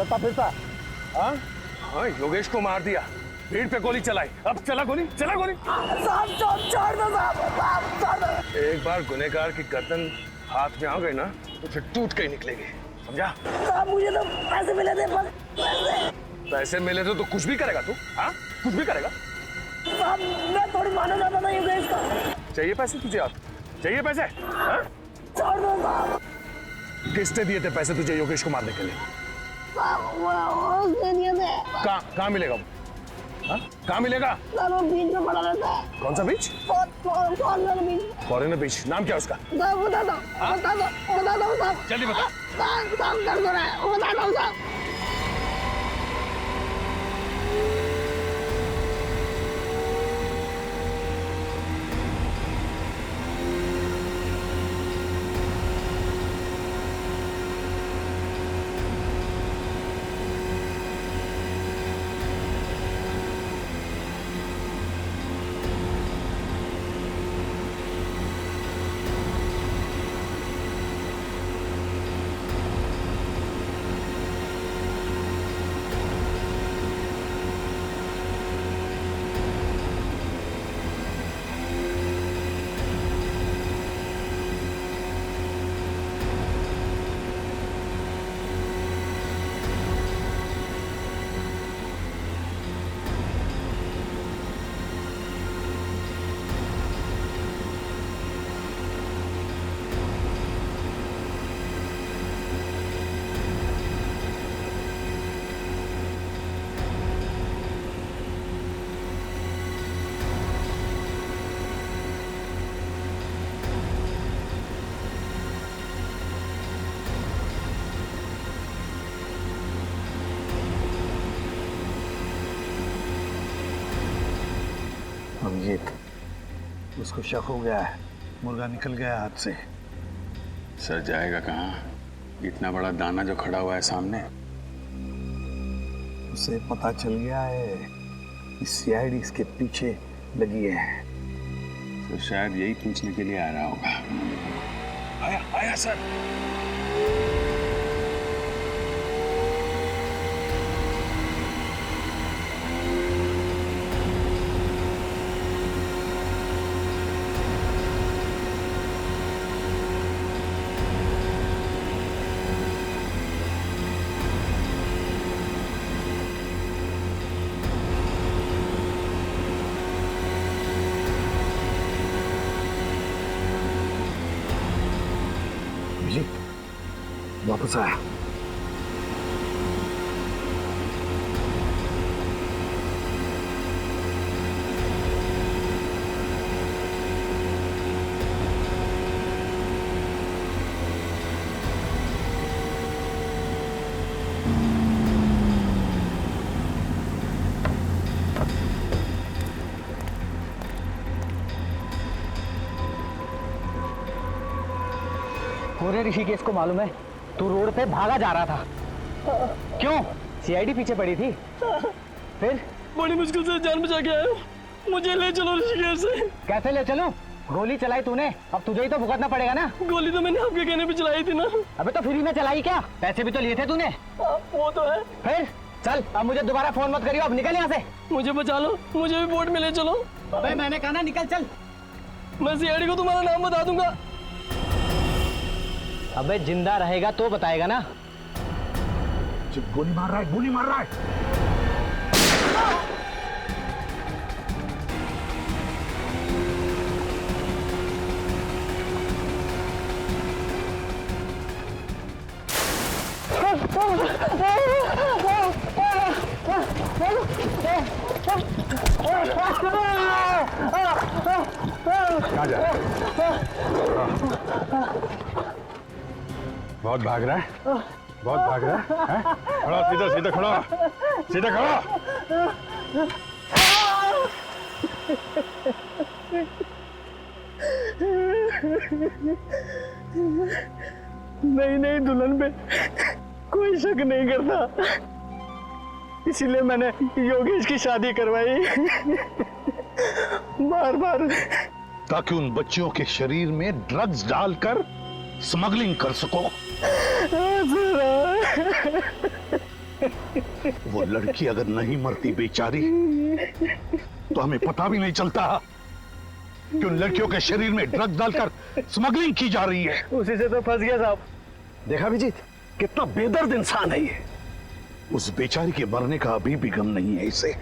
करता फिरता। हाँ हाँ, योगेश को मार दिया, भीड़ पे गोली चलाई, अब चला गोली, चला गोली। साहब छोड़ दो साहब, छोड़ दो। एक बार गुनहगार की गर्दन हाथ में आ गई ना तो फिर टूट के ही निकलेगी, समझा? साहब मुझे तो पैसे मिले थे, बस पैसे मिले थे तो कुछ भी करेगा तू? हाँ, कुछ भी करेगा? साहब मैं थोड़ी मानना चाहता था योगेश को। चाहिए पैसे तुझे? आप चाहिए पैसे? हाँ? छोड़ दो साहब। किसने दिए थे पैसे तुझे योगेश को मारने के लिए? साहब उसने दिए थे। कहाँ मिलेगा वो? हाँ? कहाँ मिलेगा? साहब वो बीच में पड़ा रहता है। कौन सा बीच? फॉरेनर बीच। फॉरेनर बीच, नाम क्या है उसका? साहब बता दो साहब। जल्दी बता। साहब कर दो रहा है, बता दो साहब। अभिजीत, उसको शक हो गया है, मुर्गा निकल गया हाथ से। सर जाएगा कहाँ? इतना बड़ा दाना जो खड़ा हुआ है सामने। उसे पता चल गया है कि सीआईडी इसके पीछे लगी है, तो शायद यही पूछने के लिए आ रहा होगा। आया आया सर। वापस आया। पूरे ऋषिकेश को मालूम है तू रोड पे भागा जा रहा था, क्यों? सीआईडी पीछे पड़ी थी। फिर बड़ी मुश्किल से जान बचा के आया, मुझे ले चलो ऋषिकेश से। कैसे ले चलूं? गोली चलाई तूने, अब तुझे ही तो भुगतना पड़ेगा ना। गोली तो मैंने आपके कहने पे चलाई थी ना। अबे तो फ्री में चलाई क्या? पैसे भी तो लिए थे तूने। वो तो है। फिर चल, अब मुझे दोबारा फोन मत करियो, अब निकल यहाँ से। मुझे बचा लो, मुझे भी बोट में ले चलो। अबे मैंने कहा ना निकल, चल। मैं सीआईडी को तुम्हारा नाम बता दूंगा। अबे जिंदा रहेगा तो बताएगा ना। गोली मार रहा है, गोली मार रहा है। कहाँ जा रहा है? बहुत भाग रहा है, बहुत भाग रहा है, हैं? खड़ा, सीधा सीधा खड़ा, सीधा खड़ा। नहीं नहीं, दुल्हन पे कोई शक नहीं करता, इसीलिए मैंने योगेश की शादी करवाई। बार बार ताकि उन बच्चियों के शरीर में ड्रग्स डालकर स्मगलिंग कर सको। वो लड़की अगर नहीं मरती बेचारी तो हमें पता भी नहीं चलता कि उन लड़कियों के शरीर में ड्रग डालकर स्मगलिंग की जा रही है। उसी से तो फंस गया साहब। देखा अभिजीत, कितना बेदर्द इंसान है ये। उस बेचारी के मरने का अभी भी गम नहीं है इसे,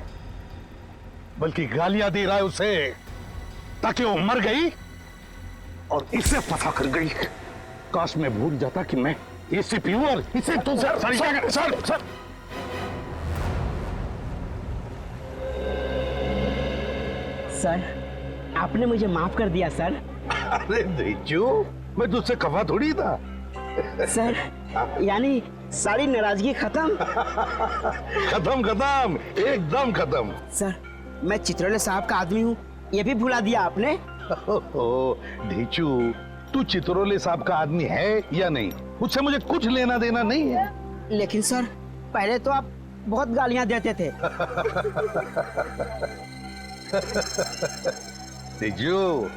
बल्कि गालियां दे रहा है उसे ताकि वो मर गई और इसे फंसा कर गई। काश मैं भूल जाता कि मैं एसीपी हूं और इसे तो सर सर, आपने मुझे माफ कर दिया सर। अरे देजू, मैं तुझसे खफा थोड़ी था। सर, यानी सारी नाराजगी खत्म। खत्म खत्म, एकदम खत्म। सर, मैं चित्रोले साहब का आदमी हूँ, ये भी भुला दिया आपने। ढीचू, तू चित्रोले साहब का आदमी है या नहीं, उससे मुझे कुछ लेना देना नहीं है। लेकिन सर, पहले तो आप बहुत गालियां देते थे। ढीचू,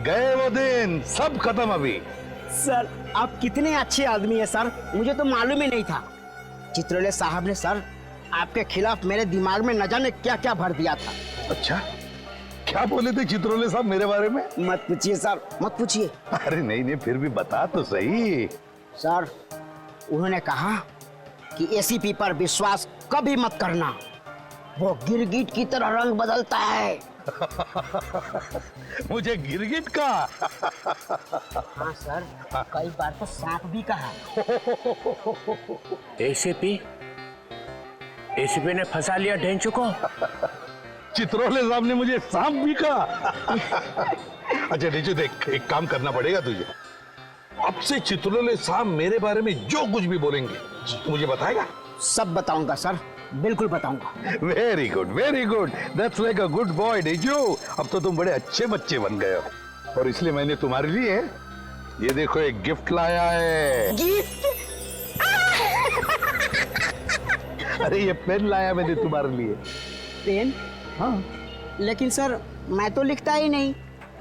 गए वो दिन, सब खत्म अभी। सर, आप कितने अच्छे आदमी हैं सर, मुझे तो मालूम ही नहीं था। चित्रोले साहब ने सर आपके खिलाफ मेरे दिमाग में न जाने क्या क्या भर दिया था। अच्छा, क्या बोले थे चित्रोले साहब मेरे बारे में? मत पूछिए सर, मत पूछिए। अरे नहीं नहीं, फिर भी बता तो सही। सर, उन्होंने कहा कि एसीपी पर विश्वास कभी मत करना, वो गिरगिट की तरह रंग बदलता है। मुझे गिरगिट का? हाँ सर, कई बार तो सांप भी कहा। एसीपी ने फंसा लिया ढेंचू को। चित्रोले साहब ने मुझे सांप भी कहा। अच्छा नीचे देख, एक काम करना पड़ेगा तुझे। अब से चित्रोले साहब मेरे बारे में जो कुछ भी बोलेंगे मुझे बताएगा? सब बताऊंगा सर, बिल्कुल बताऊंगा। Very good, very good, that's like a good boy Deeju. अब तो तुम बड़े अच्छे बच्चे बन गए हो, और इसलिए मैंने तुम्हारे लिए ये देखो एक गिफ्ट लाया है। गिफ्ट? अरे ये पेन लाया मैंने तुम्हारे लिए। पेन? हाँ। लेकिन सर, मैं तो लिखता ही नहीं।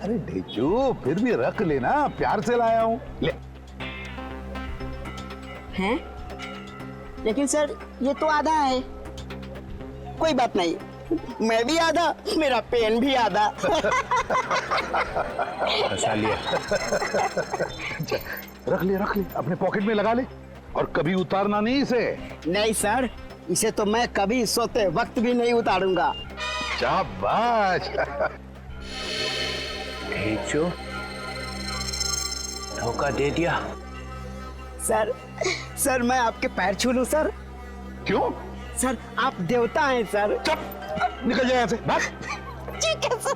अरे ढेचू, फिर भी रख लेना, प्यार से लाया हूँ, ले। हैं? लेकिन सर, ये तो आधा है। कोई बात नहीं, मैं भी आधा, मेरा पेन भी आधा। फंसा लिया। रख ले, अपने पॉकेट में लगा ले, और कभी उतारना नहीं इसे। नहीं सर, इसे तो मैं कभी सोते वक्त भी नहीं उतारूंगा। शाबाश। ढेंचू, धोखा दे दिया। सर, मैं आपके पैर छू लूं सर? क्यों? सर, आप देवता हैं सर। चुप, निकल जाए यहाँ से, भाग। ठीक है सर।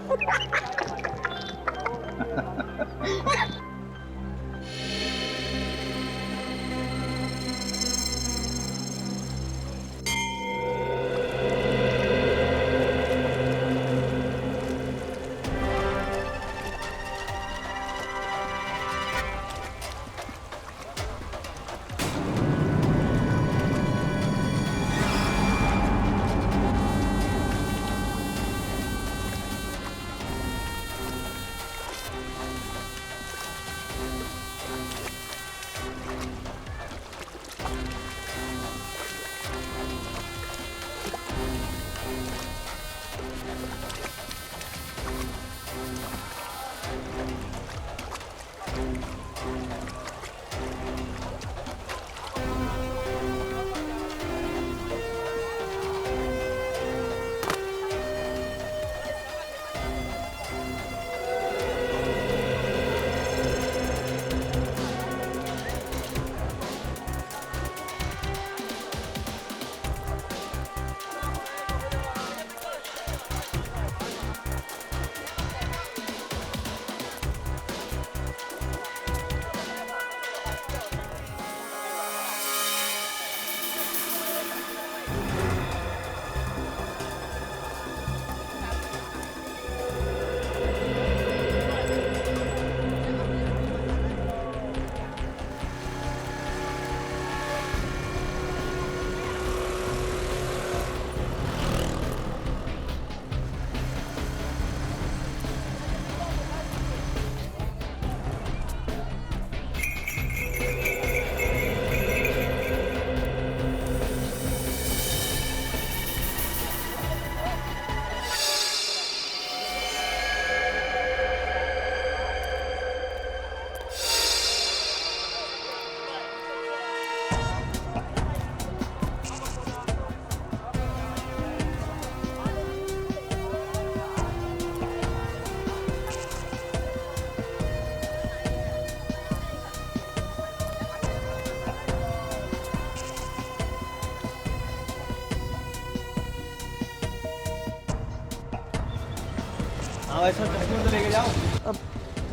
अब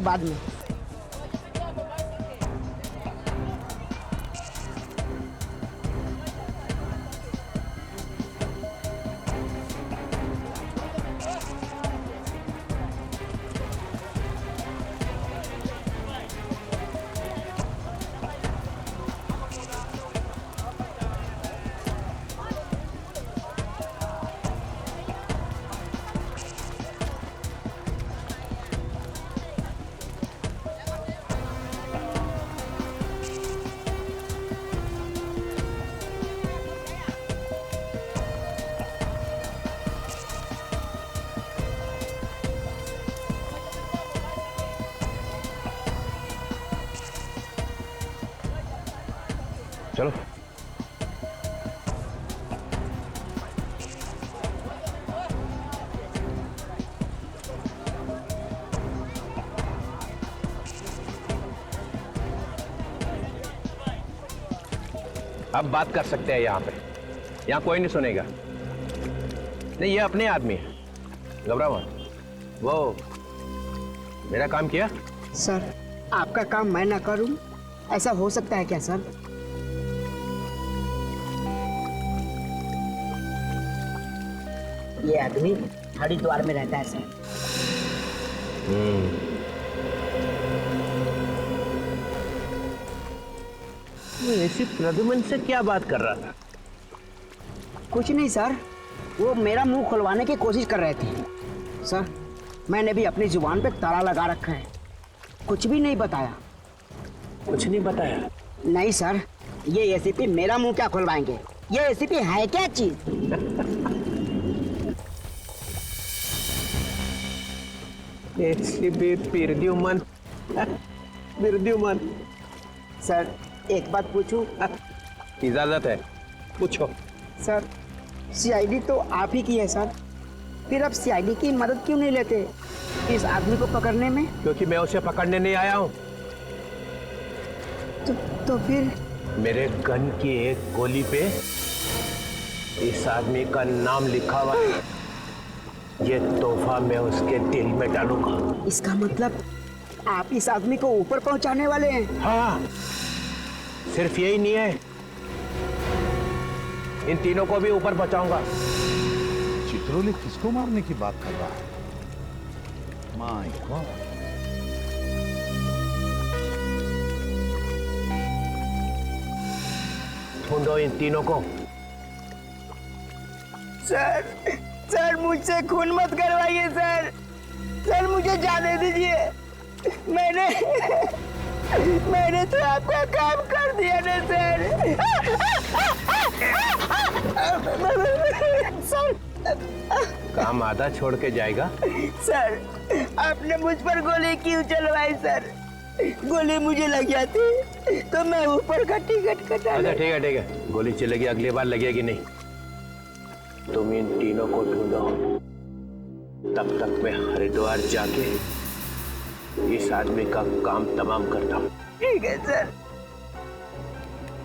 बाद में। चलो। अब बात कर सकते हैं यहाँ पे। यहाँ कोई नहीं सुनेगा। नहीं, ये अपने आदमी है, घबराओ मत। वो मेरा काम किया। सर, आपका काम मैं ना करूं, ऐसा हो सकता है क्या सर? ये आदमी हरिद्वार में रहता है सर। ऐसी प्रद्युमन से क्या बात कर रहा था? कुछ नहीं सर, वो मेरा मुंह खुलवाने की कोशिश कर रहे थे। सर, मैंने भी अपनी जुबान पे ताला लगा रखा है, कुछ भी नहीं बताया। कुछ नहीं बताया? नहीं सर, ये एसीपी मेरा मुंह क्या खुलवाएंगे? ये एसीपी है क्या चीज? एसीपी प्रद्युमन। प्रद्युमन। सर, एक बात पूछूं? इजाजत है, पूछो। सर, सीआईडी तो आप ही की है सर, फिर आप सीआईडी की मदद क्यों नहीं लेते इस आदमी को पकड़ने में? क्योंकि मैं उसे पकड़ने नहीं आया हूँ। तो फिर? मेरे गन की एक गोली पे इस आदमी का नाम लिखा हुआ है। ये तोहफा मैं उसके दिल में डालूंगा। इसका मतलब आप इस आदमी को ऊपर पहुंचाने वाले हैं? हाँ, सिर्फ यही नहीं है, इन तीनों को भी ऊपर पहुंचाऊंगा। चित्रोले किसको मारने की बात कर रहा है? My God. ढूंढो इन तीनों को। सर, मुझसे खून मत करवाइए सर। सर, मुझे जाने दीजिए। मैंने तो आपका काम कर दिया ना सर। काम आधा छोड़ के जाएगा? सर, आपने मुझ पर गोली क्यों चलवाई सर? गोली मुझे लग जाती तो मैं ऊपर का टिकट कटा। अच्छा ठीक है, गोली चलेगी, अगली बार लगेगी नहीं। तुम इन तीनों को ढूंढो, तब तक मैं हरिद्वार जाके इस आदमी का काम तमाम करता हूँ। ठीक है सर।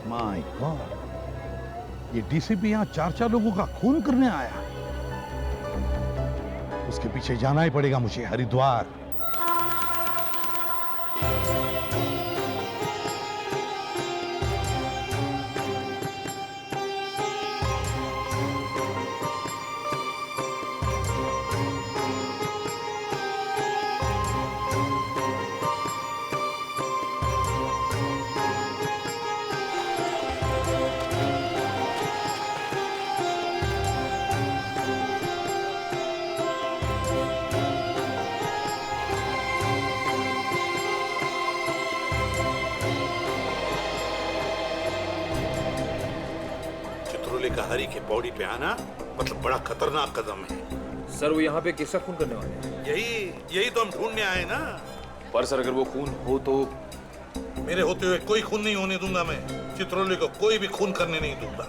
माय गॉड, ये डीसीपी यहाँ चार लोगों का खून करने आया। उसके पीछे जाना ही पड़ेगा मुझे, हरिद्वार। का हरी के बॉडी पे आना मतलब बड़ा खतरनाक कदम है। सर, वो यहाँ पे किसका खून करने वाले हैं? यही तो हम ढूंढने आए ना। पर सर, अगर वो खून हो तो? मेरे होते हुए कोई खून नहीं होने दूंगा मैं। चित्रोले को कोई भी खून करने नहीं दूंगा।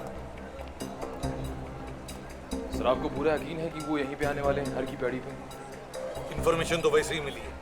सर, आपको पूरा यकीन है कि वो यहीं पे आने वाले हैं, हर की पैड़ी पे? इंफॉर्मेशन तो वैसे ही मिली है।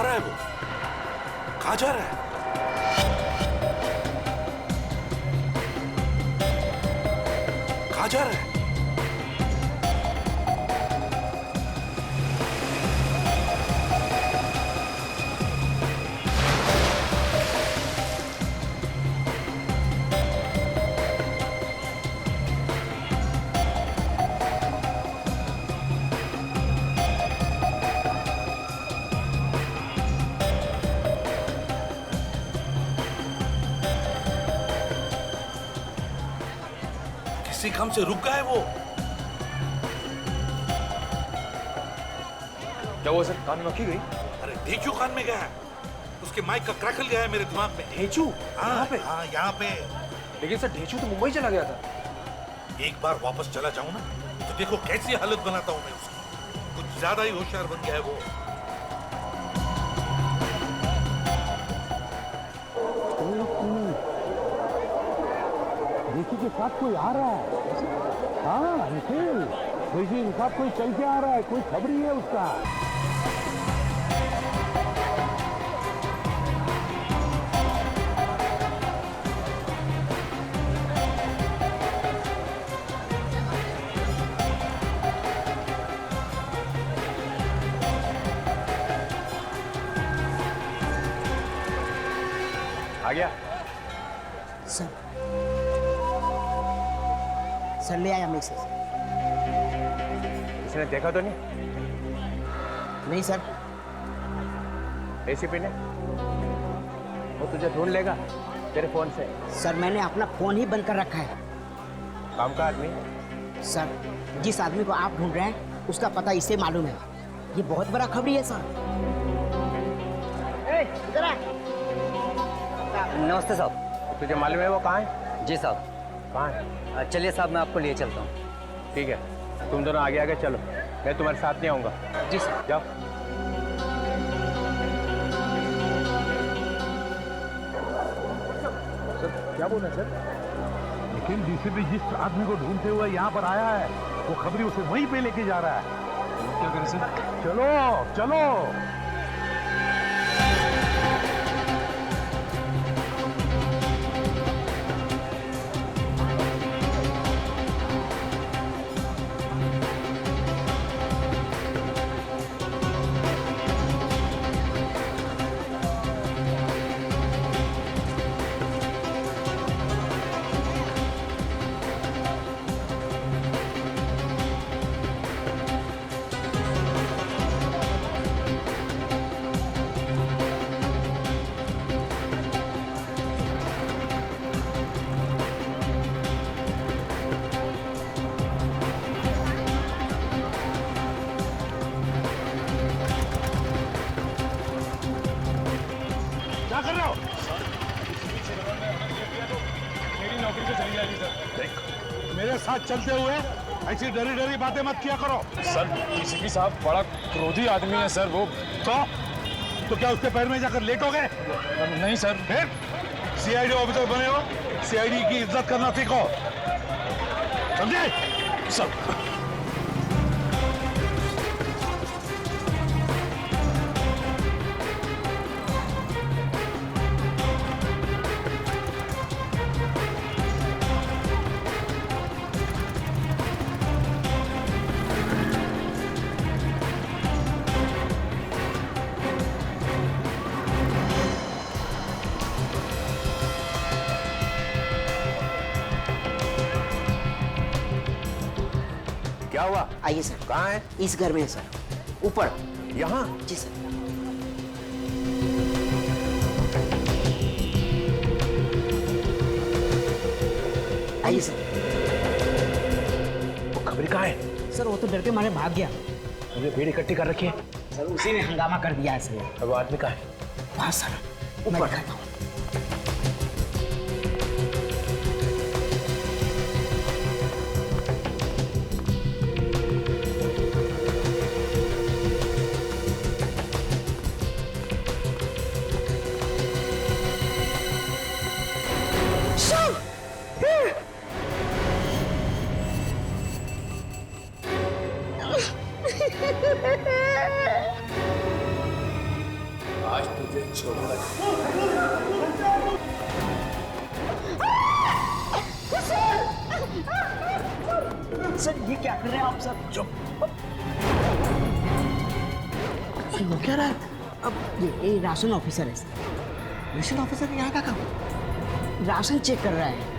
रहा है वो? कहाँ जा रहा है? कहाँ जा रहा है? किसी काम से रुक गया है वो। क्या हुआ सर, कान में मक्खी गई? अरे ढेचू कान में गया है, उसके माइक का क्रैकल गया है मेरे दिमाग में। ढेचू? हाँ पे, हाँ यहाँ पे। लेकिन सर ढेचू तो मुंबई चला गया था। एक बार वापस चला जाऊं ना तो देखो कैसी हालत बनाता हूं मैं उसकी। कुछ ज्यादा ही होशियार बन गया है वो। ऋषि के साथ कोई आ रहा है। हाँ निखिल, ऋषि के साथ कोई चल के आ रहा है, कोई खबरी है उसका। आ गया? सर ले आया मैसेज। इसने देखा तो नहीं? नहीं सर। एसीपी ने? वो तुझे ढूंढ लेगा तेरे फोन से। सर मैंने अपना फोन ही बंद कर रखा है। काम का आदमी? सर जिस आदमी को आप ढूंढ रहे हैं उसका पता इसे मालूम है। ये बहुत बड़ा खबरी है सर। इधर आ। नमस्ते साहब। तुझे मालूम है वो कहाँ है? जी साहब। कहाँ है? चलिए साहब, मैं आपको लिए चलता हूँ। ठीक है, तुम दोनों आगे आगे चलो, मैं तुम्हारे साथ नहीं आऊंगा। जी सर। जाओ। सर क्या बोल रहे हैं सर? लेकिन डीसीपी जिस आदमी को ढूंढते हुए यहाँ पर आया है, वो खबरी उसे वहीं पे लेके जा रहा है। क्या करें सर? चलो चलो। क्या कर रहे हो? मेरी नौकरी तो चली जाएगी सर। देख, मेरे साथ चलते हुए ऐसी डरी डरी बातें मत किया करो। सर डीसीपी साहब बड़ा क्रोधी आदमी है सर वो। तो क्या उसके पैर में जाकर लेटोगे? नहीं सर। फिर सीआईडी ऑफिसर बने हो, सीआईडी की इज्जत करना सीखो, समझे? सर क्या हुआ? आइए सर। कहाँ है? इस घर में है सर, ऊपर। यहाँ? जी सर। आइए सर। वो खबरी कहाँ है? सर वो तो डर के मारे भाग गया। तुमने भीड़ इकट्ठी कर रखी है? सर उसी ने हंगामा कर दिया है सर। अब वो आदमी कहाँ है? वहाँ सर ऊपर खाता हूँ। मुझे छोड़ना। सर ये क्या कर रहे हैं आप सर? चुप। वो क्या रहा है? अब ये राशन ऑफिसर है सर। राशन ऑफिसर यहाँ का काम? राशन चेक कर रहा है।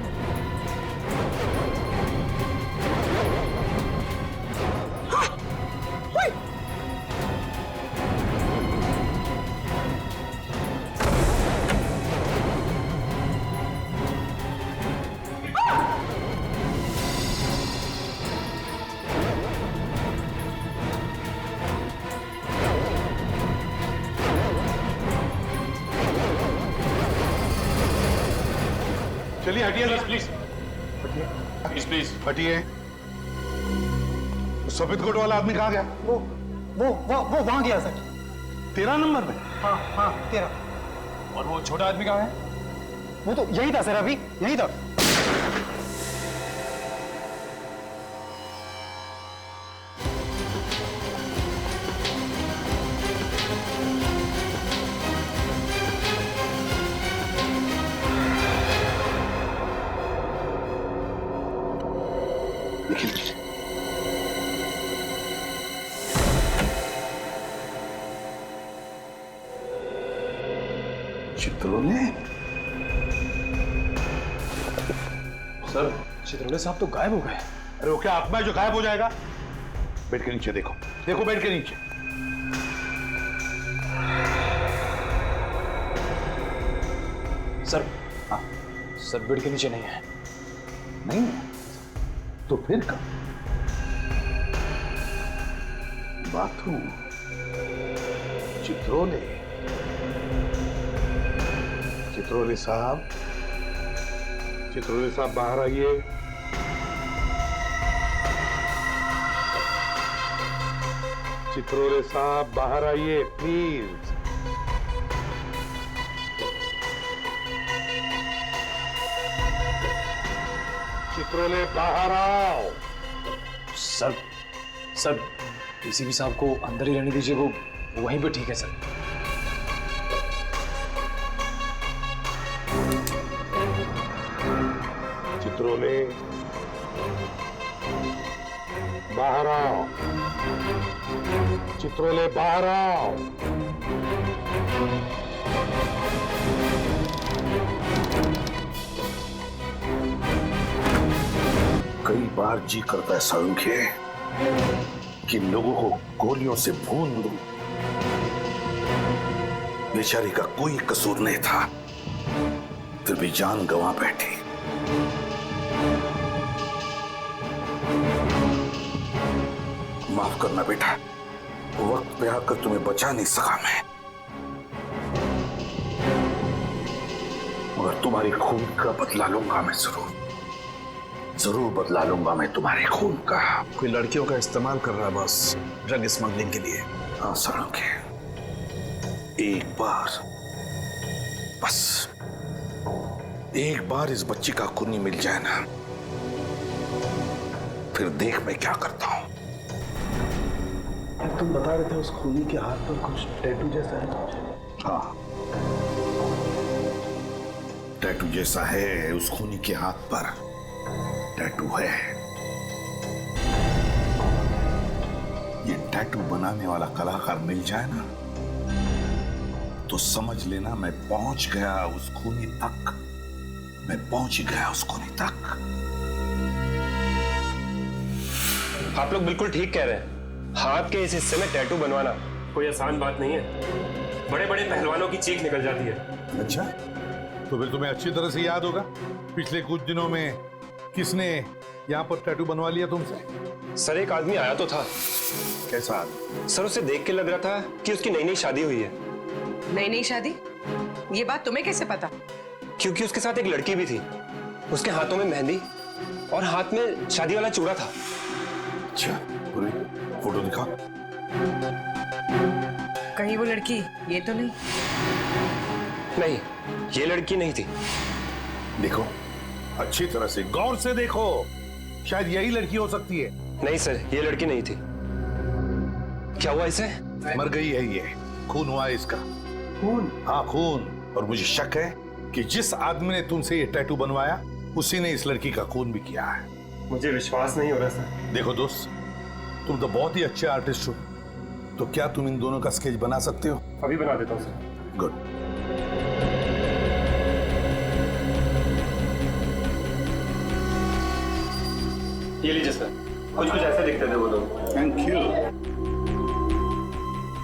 चलिए हटिए बस प्लीज, प्लीज प्लीज हटिए। सफेद कोट वाला आदमी कहाँ गया? वो वहां गया सर। 13 नंबर में? हाँ 13। और वो छोटा आदमी कहाँ है? वो तो यही था सर, अभी यही था। चित्रोले? सर चित्रोले साहब तो गायब हो गए। अरे वो क्या आत्मा है जो गायब हो जाएगा? बेड के नीचे देखो, देखो बेड के नीचे। सर हाँ, सर बेड के नीचे नहीं है। नहीं है तो फिर कब? बाथरूम? चित्रोले? चित्रोले साहब, चित्रोले साहब बाहर आइए। चित्रोले साहब बाहर आइए प्लीज। चित्रोले बाहर आओ। सर डीसीपी साहब को अंदर ही रहने दीजिए, वो वहीं पे ठीक है सर। चित्रोले बाहर आओ। चित्रोले बाहर आओ। कई बार जी करता है सांख्य कि लोगों को गोलियों से भून दूं। बेचारी का कोई कसूर नहीं था, फिर भी जान गंवा बैठी। माफ करना बेटा, वक्त पे आकर तुम्हें बचा नहीं सका मैं, मगर तुम्हारी खून का बदला लूंगा मैं, जरूर बदला लूंगा मैं तुम्हारे खून का। कोई लड़कियों का इस्तेमाल कर रहा है बस, ड्रग स्मगलिंग के लिए। हाँ सड़ोगे, एक बार, बस एक बार इस बच्ची का खूनी मिल जाए ना, फिर देख मैं क्या करता हूं। तुम बता रहे थे उस खूनी के हाथ पर कुछ टैटू जैसा है। हाँ, टैटू जैसा है उस खूनी के हाथ पर, टैटू है। ये टैटू बनाने वाला कलाकार मिल जाए ना, तो समझ लेना मैं पहुंच गया उस खूनी तक, मैं पहुंच गया उस खूनी तक। आप लोग बिल्कुल ठीक कह रहे हैं। हाथ के इस हिस्से में टैटू बनवाना कोई आसान बात नहीं है। बड़े बड़े पहलवानों की चीख निकल जाती है। अच्छा, तो फिर तुम्हें अच्छी तरह से याद होगा पिछले कुछ दिनों में किसने यहाँ पर टैटू बनवा लिया तुमसे? सर एक आदमी आया तो था। कैसा आदमी? सर उसे देख के लग रहा था कि उसकी नई नई शादी हुई है। नई नई शादी? ये बात तुम्हें कैसे पता? क्योंकि उसके साथ एक लड़की भी थी। उसके हाथों में मेहंदी और हाथ में शादी वाला चूड़ा था। अच्छा, पूरी फोटो दिखा। कहीं वो लड़की ये तो नहीं? नहीं, ये लड़की नहीं थी। देखो अच्छी तरह से गौर से देखो, शायद यही लड़की हो सकती है। नहीं सर, ये लड़की नहीं थी। क्या हुआ इसे? मर गई है ये, खून हुआ है इसका। खून? हाँ खून। और मुझे शक है कि जिस आदमी ने तुमसे ये टैटू बनवाया उसी ने इस लड़की का खून भी किया है। मुझे विश्वास नहीं हो रहा सर। देखो दोस्त, तुम तो बहुत ही अच्छे आर्टिस्ट हो, तो क्या तुम इन दोनों का स्केच बना सकते हो? अभी बना देता हूँ सर। गुड। ये लीजिए सर, कुछ ऐसे दिखते थे वो लोग। Thank you.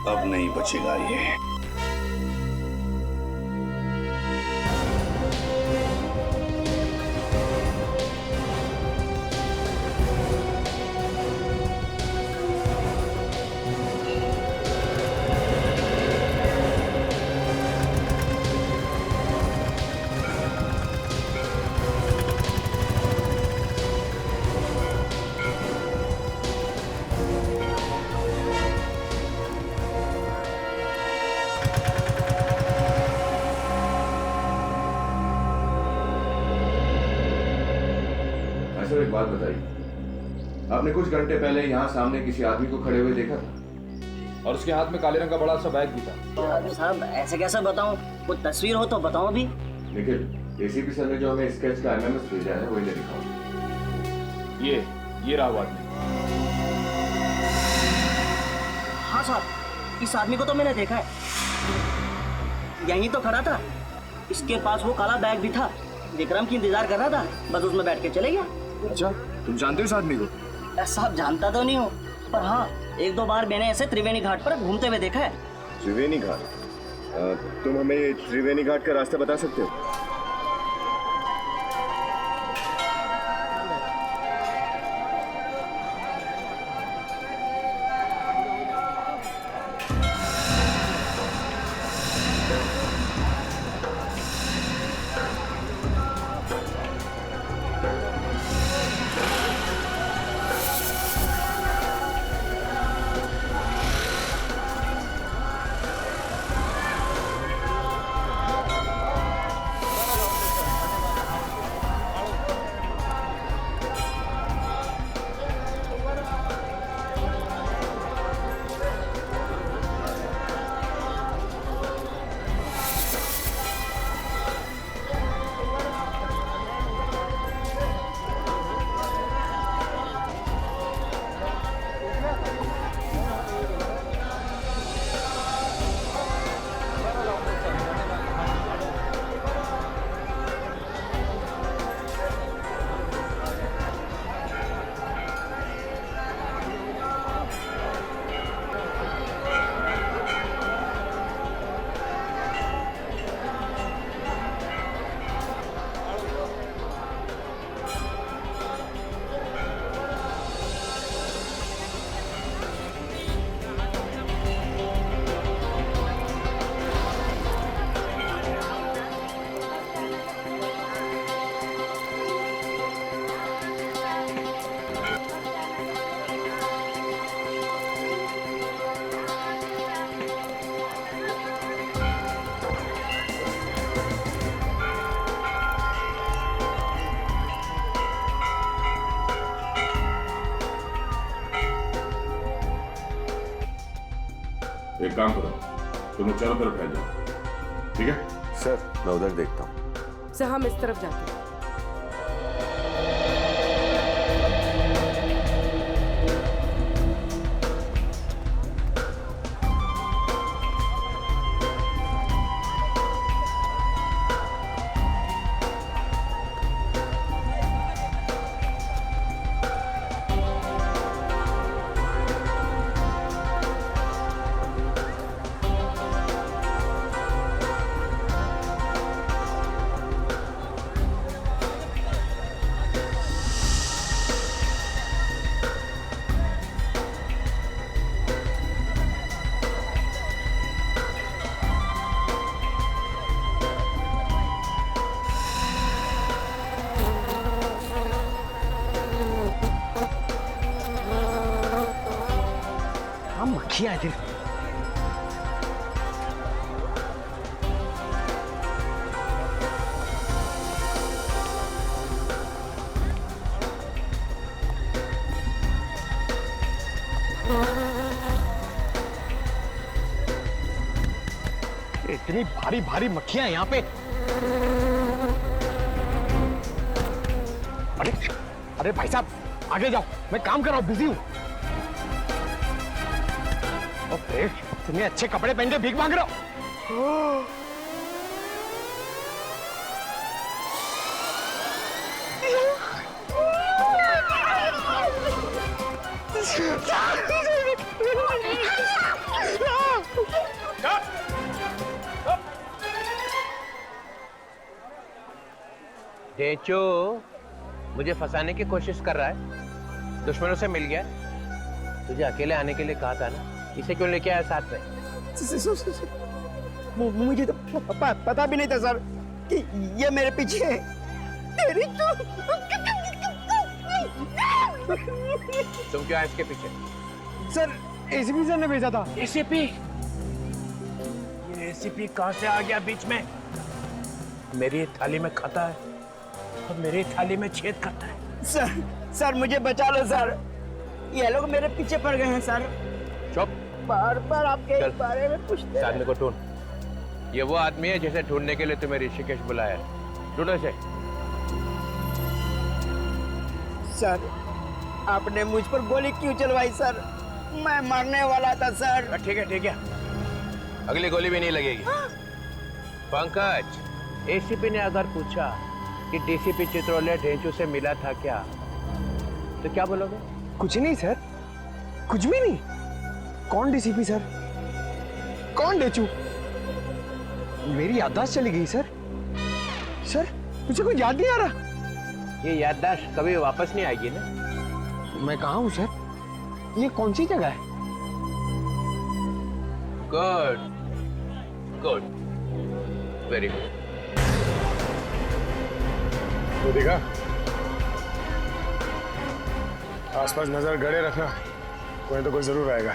अब नहीं बचेगा ये। सर एक बात बताइए, आपने कुछ घंटे पहले यहाँ सामने किसी आदमी को खड़े हुए देखा था और उसके हाथ में काले रंग का बड़ा सा बैग भी था। साहब ऐसे कैसे बताऊं? कोई तस्वीर हो तो बताओ अभी। निखिल, एसीपी सर ने जो हमें स्केच का एमएमएस भेजा है वही ले दिखाओ। ये रहा वो आदमी। हाँ साहब, इस आदमी को तो मैंने देखा है, यहीं तो खड़ा था। इसके पास वो काला बैग भी था। विक्रम की इंतजार कर रहा था, बस उसमें बैठ के चले गया। अच्छा, तुम जानते हो इस आदमी को? साहब जानता तो नहीं हूँ, पर हाँ एक दो बार मैंने ऐसे त्रिवेणी घाट पर घूमते हुए देखा है। त्रिवेणी घाट? तुम हमें त्रिवेणी घाट का रास्ता बता सकते हो? एक काम करो, तुम चारों तरफ फैल जाओ, ठीक है? सर मैं उधर देखता हूँ। सर हम इस तरफ जाते हैं। मक्खियाँ है। इतनी भारी भारी मक्खियां यहाँ पे। अरे अरे भाई साहब आगे जाओ, मैं काम कर रहा हूँ, बिजी हूँ। इतने अच्छे कपड़े पहन के भीख मांग रहा हूँ। ढेंचू मुझे फंसाने की कोशिश कर रहा है, दुश्मनों से मिल गया। तुझे अकेले आने के लिए कहा था ना, इसे क्यों लेके आया साथ में? मुझे तो पता भी नहीं था सर कि ये मेरे पीछे है। तुम क्यों आए इसके पीछे? सर एसीपी सर ने भेजा था। एसीपी? ये एसीपी कहां से आ गया बीच में? मेरी थाली में खाता है और मेरी थाली में छेद करता है। सर मुझे बचा लो सर, ये लोग मेरे पीछे पड़ गए हैं सर। चुप। बार बार आपके बारे में पूछते हैं। आदमी को ढूंढ। ये वो आदमी है जिसे ढूंढने के लिए तुम्हें ऋषिकेश बुलाया है। ढूंढो इसे। सर आपने मुझ पर गोली क्यों चलवाई सर? मैं मरने वाला था सर। ठीक है, अगली गोली भी नहीं लगेगी। पंकज, एसीपी ने अगर पूछा कि डीसीपी चित्रोले ढेंचू से मिला था क्या, तो क्या बोलोगे? कुछ नहीं सर, कुछ भी नहीं। कौन डीसीपी सर? कौन ढेंचू? मेरी याददाश्त चली गई सर। सर मुझे कोई याद नहीं आ रहा। ये याददाश्त कभी वापस नहीं आएगी ना। मैं कहाँ हूँ सर? ये कौन सी जगह है? Good, very good. तो देखा, आसपास नजर गड़े रखना, कोई तो कोई जरूर आएगा।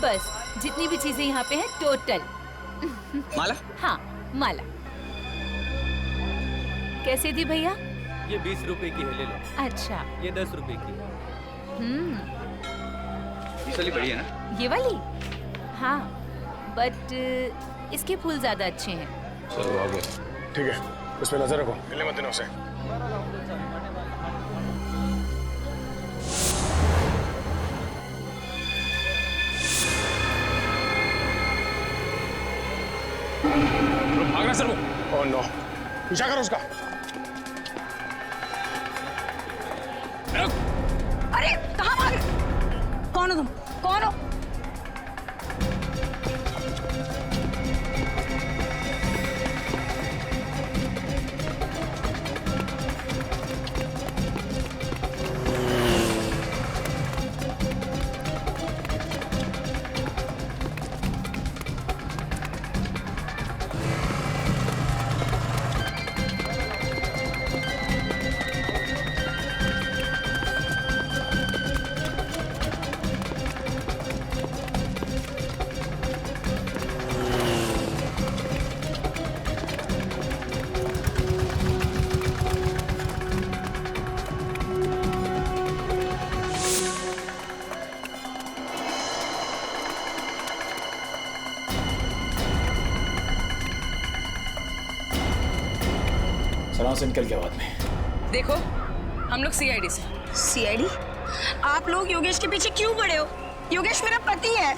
बस जितनी भी चीजें यहाँ पे हैं टोटल। माला? हाँ माला। कैसे दी भैया? ये 20 रुपए की है, ले लो। अच्छा। ये 10 रुपए की। ये वाली बढ़िया ना? ये वाली? हाँ बट इसके फूल ज्यादा अच्छे हैं। चलो आगे। ठीक है, उस पर नजर रखो, मिलने मत देना उसे। भाग रहा सर वो। ओह नो, पीछा करो उसका। अरे कहाँ भाग? कौन हो तुम? कौन हो? सलाम से निकल गया बाद में। देखो हम लोग सीआईडी से। सीआईडी? आप लोग योगेश के पीछे क्यों पड़े हो? योगेश मेरा पति है।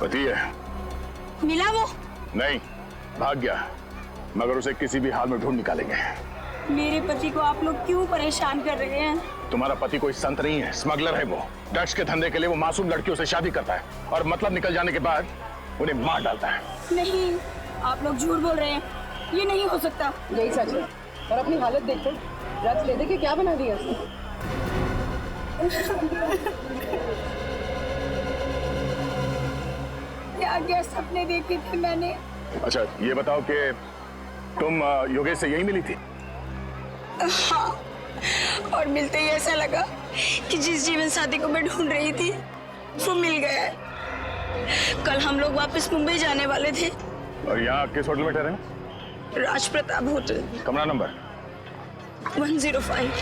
पति है? मिला वो? नहीं, भाग गया, मगर उसे किसी भी हाल में ढूंढ निकालेंगे। मेरे पति को आप लोग क्यों परेशान कर रहे हैं? तुम्हारा पति कोई संत नहीं है, स्मगलर है वो। ड्रग्स के धंधे के लिए वो मासूम लड़कियों से शादी करता है और मतलब निकल जाने के बाद उन्हें मार डालता है। नहीं, आप लोग झूठ बोल रहे हैं, ये नहीं हो सकता। यही सच है। और अपनी हालत देखो, ड्रग्स ले दे के क्या बना दिया उसने। क्या क्या सपने देखे थे मैंने। अच्छा ये बताओ कि तुम योगेश से यही मिली थी? हाँ, और मिलते ही ऐसा लगा कि जिस जीवन साथी को मैं ढूंढ रही थी वो मिल गया है। कल हम लोग वापस मुंबई जाने वाले थे। और यहाँ किस होटल में ठहरे? राज प्रताप होटल, कमरा नंबर 105।